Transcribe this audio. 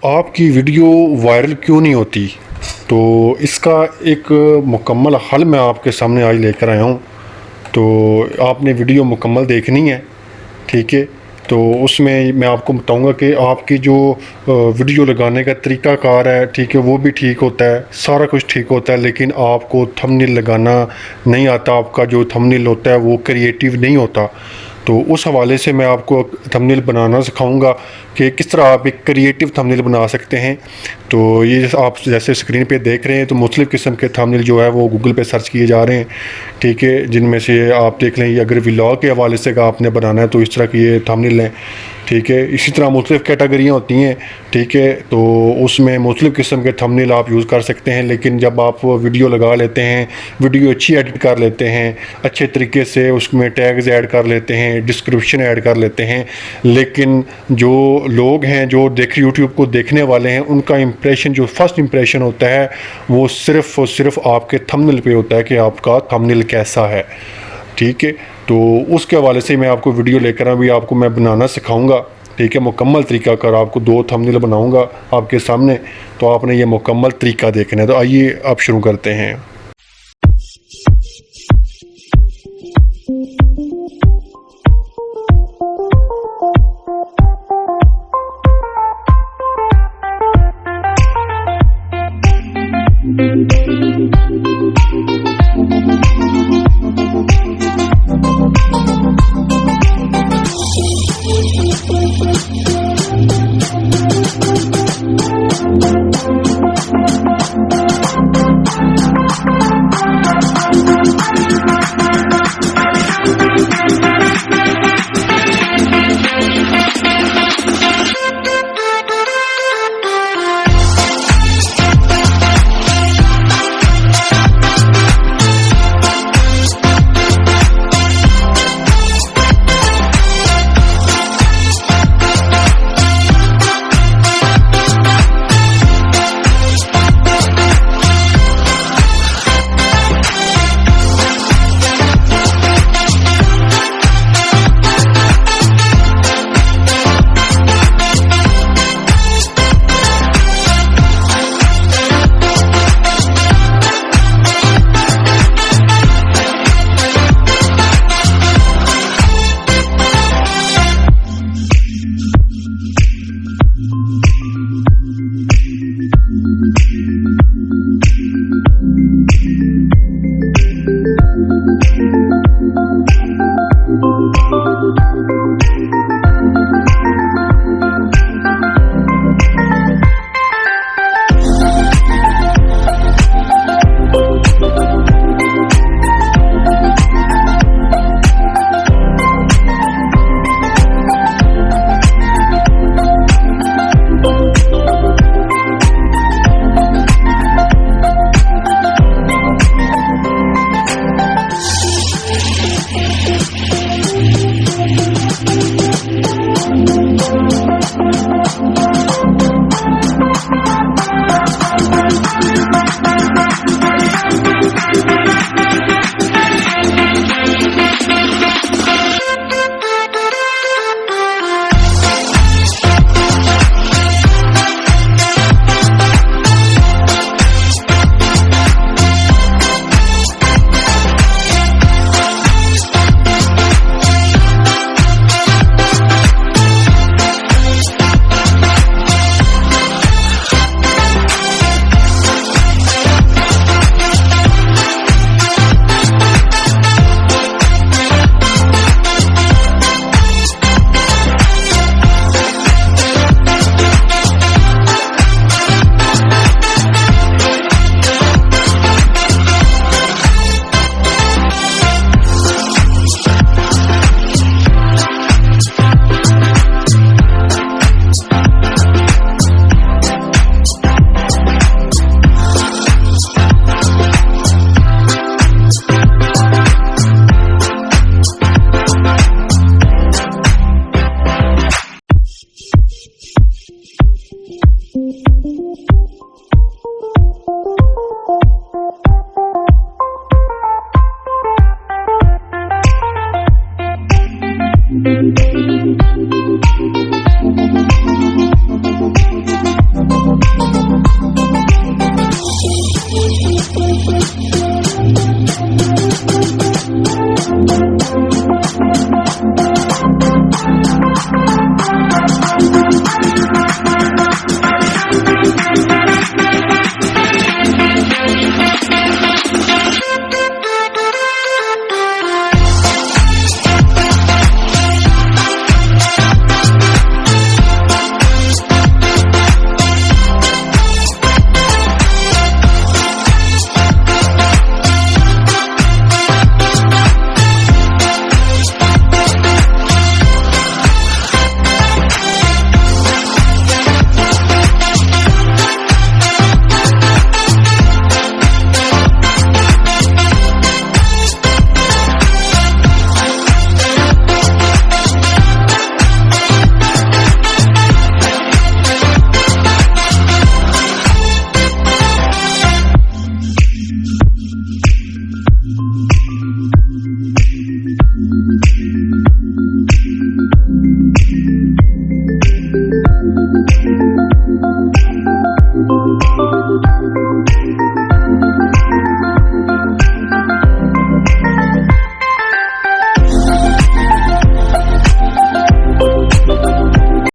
आपकी video viral क्यों नहीं होती? तो इसका एक मुकम्मल हल मैं आपके सामने आज लेकर आया हूँ। तो आपने वीडियो मुकम्मल देखनी है, ठीक है। तो उसमें मैं आपको बताऊंगा कि आपकी जो वीडियो लगाने का तरीक़ाकार है, ठीक है, वो भी ठीक होता है, सारा कुछ ठीक होता है, लेकिन आपको थंबनेल लगाना नहीं आता। आपका जो थंबनेल होता है वो क्रिएटिव नहीं होता। तो उस हवाले से मैं आपको थंबनेल बनाना सिखाऊंगा कि किस तरह आप एक क्रिएटिव थंबनेल बना सकते हैं। तो ये आप जैसे स्क्रीन पे देख रहे हैं, तो मुख्तलिफ़ किस्म के थंबनेल जो है वो गूगल पे सर्च किए जा रहे हैं, ठीक है। जिनमें से आप देख लें, अगर व्लॉग के हवाले से आपने बनाना है तो इस तरह की ये थंबनेल हैं, ठीक है। इसी तरह मुख्तलिफ़ कैटेगरियाँ होती हैं, ठीक है। तो उसमें मुख्तलिफ़ किस्म के थंबनेल आप यूज़ कर सकते हैं। लेकिन जब आप वीडियो लगा लेते हैं, वीडियो अच्छी एडिट कर लेते हैं, अच्छे तरीके से उसमें टैग्स ऐड कर लेते हैं, डिस्क्रिप्शन ऐड कर लेते हैं, लेकिन जो लोग हैं जो यूट्यूब को देखने वाले हैं, उनका इंप्रेशन, जो फर्स्ट इंप्रेशन होता है, वो सिर्फ़ और सिर्फ आपके थंबनेल पे होता है कि आपका थंबनेल कैसा है, ठीक है। तो उसके हवाले से मैं आपको वीडियो लेकर अभी आपको मैं बनाना सिखाऊंगा, ठीक है। मुकम्मल तरीका कर आपको 2 थंबनेल बनाऊंगा आपके सामने। तो आपने ये मुकम्मल तरीका देखना है। तो आइए आप शुरू करते हैं।